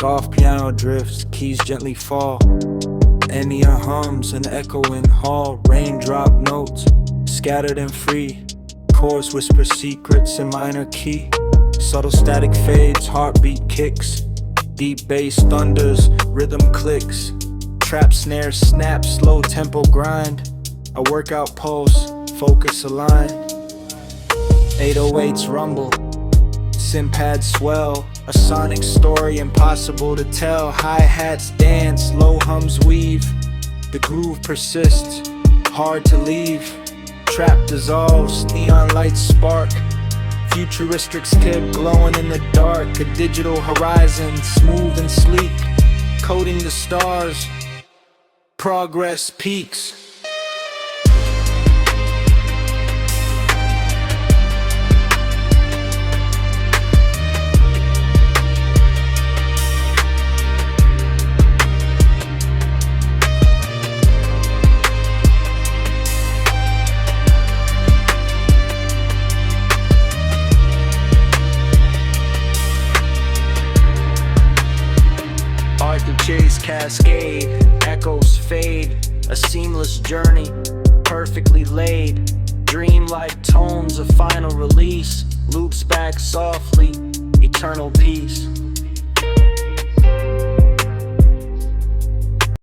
Soft piano drifts, keys gently fall. Enya hums, an echoing hall. Raindrop notes, scattered and free. Chords whisper secrets in minor key. Subtle static fades, heartbeat kicks. Deep bass thunders, rhythm clicks. Trap snare snaps, slow tempo grind. A workout pulse, focus aligned. 808s rumble, synth swell. A sonic story impossible to tell. Hi-hats dance, low hums weave. The groove persists, hard to leave. Trap dissolves, neon lights spark. Futuristic skip glowing in the dark. A digital horizon, smooth and sleek. Coding the stars, progress peaks. Chase cascade, echoes fade. A seamless journey, perfectly laid. Dreamlike tones, a final release. Loops back softly, eternal peace.